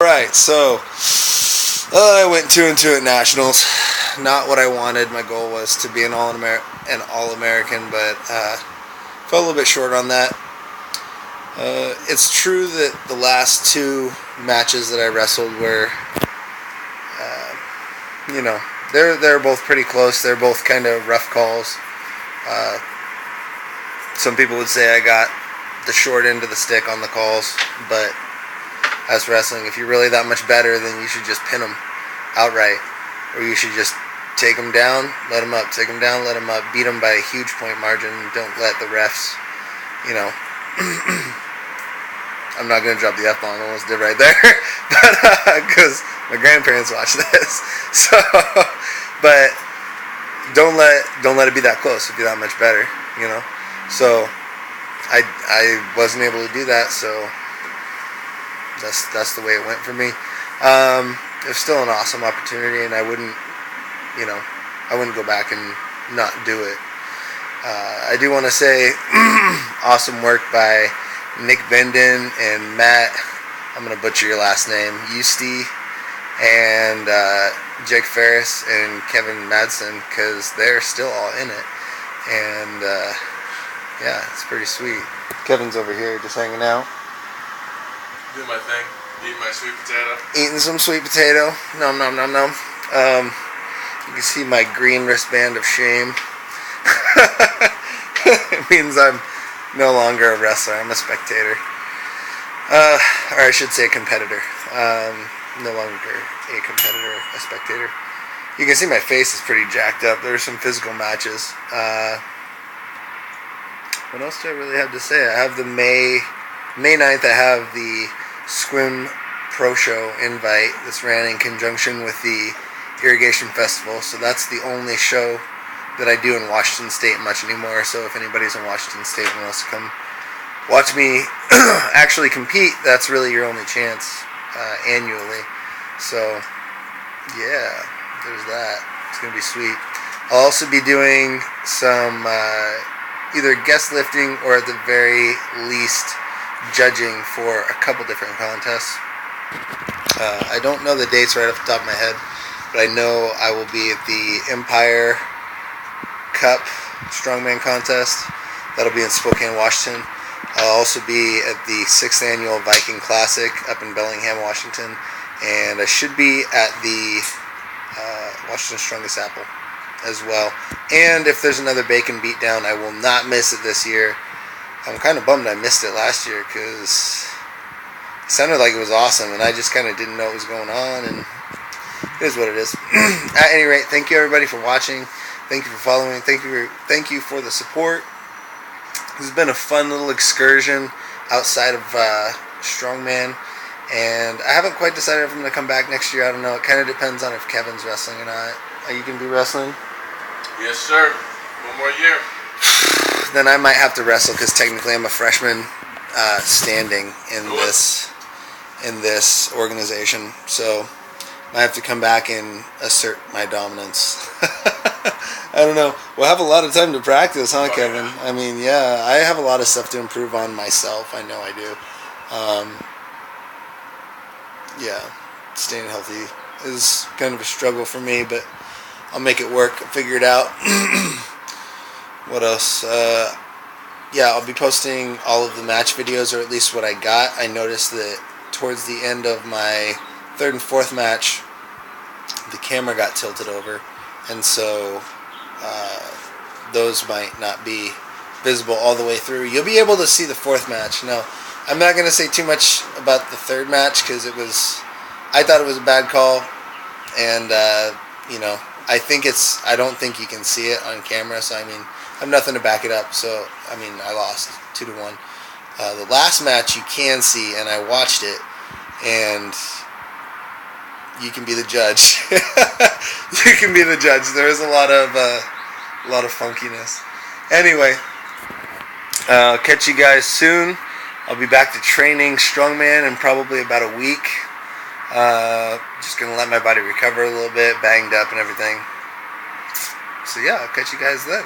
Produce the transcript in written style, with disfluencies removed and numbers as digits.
Alright, so I went 2-2 at Nationals. Not what I wanted. My goal was to be an All-American, but fell a little bit short on that. It's true that the last two matches that I wrestled were, they're both pretty close. They're both kind of rough calls. Some people would say I got the short end of the stick on the calls, but as wrestling, if you're really that much better, then you should just pin them outright, or you should just take them down, let them up, take them down, let them up, beat them by a huge point margin. Don't let the refs, I'm not going to drop the F-bomb, I almost did right there, but because my grandparents watch this, so, but don't let it be that close if you're that much better, so I wasn't able to do that, so that's the way it went for me. It was still an awesome opportunity, and I wouldn't go back and not do it. I do want to say awesome work by Nick Benden and Matt, I'm going to butcher your last name, Eusti, and Jake Ferris and Kevin Madsen, because they're still all in it. And yeah, it's pretty sweet. Kevin's over here just hanging out. Doing my thing. Eating my sweet potato. Eating some sweet potato. Nom nom nom nom. You can see my green wristband of shame. It means I'm no longer a wrestler. I'm a spectator. Or I should say a competitor. No longer a competitor, a spectator. You can see my face is pretty jacked up. There were some physical matches. What else do I really have to say? I have the May 9th, I have the Swim Pro Show invite that's ran in conjunction with the Irrigation Festival. So that's the only show that I do in Washington State much anymore. So if anybody's in Washington State and wants to come watch me actually compete, that's really your only chance annually. So yeah, there's that. It's going to be sweet. I'll also be doing some either guest lifting or at the very least judging for a couple different contests. I don't know the dates right off the top of my head, but I know I will be at the Empire Cup Strongman contest. That'll be in Spokane, Washington. I'll also be at the 6th Annual Viking Classic up in Bellingham, Washington. And I should be at the Washington Strongest Apple as well. And if there's another Bacon Beatdown, I will not miss it this year. I'm kind of bummed I missed it last year because it sounded like it was awesome, and I just kind of didn't know what was going on, and it is what it is. At any rate, thank you everybody for watching. Thank you for following. Thank you for the support. This has been a fun little excursion outside of Strongman, and I haven't quite decided if I'm going to come back next year. I don't know. It kind of depends on if Kevin's wrestling or not. Are you going to be wrestling? Yes, sir. One more year. Then I might have to wrestle because technically I'm a freshman standing in this organization. So I have to come back and assert my dominance. I don't know. We'll have a lot of time to practice, huh, Kevin? Yeah. I mean, yeah, I have a lot of stuff to improve on myself. I know I do. Yeah, staying healthy is kind of a struggle for me, but I'll make it work. I'll figure it out. What else? Yeah, I'll be posting all of the match videos, or at least what I got. I noticed that towards the end of my 3rd and 4th match, the camera got tilted over, and so those might not be visible all the way through. You'll be able to see the 4th match. No, I'm not going to say too much about the 3rd match because I thought it was a bad call, and I don't think you can see it on camera, so I mean, I have nothing to back it up, so I mean, I lost 2-1. The last match you can see, and I watched it, and you can be the judge. You can be the judge. There is a lot of funkiness. Anyway, I'll catch you guys soon. I'll be back to training strongman in probably about a week. Just gonna let my body recover a little bit, banged up and everything. So yeah, I'll catch you guys then.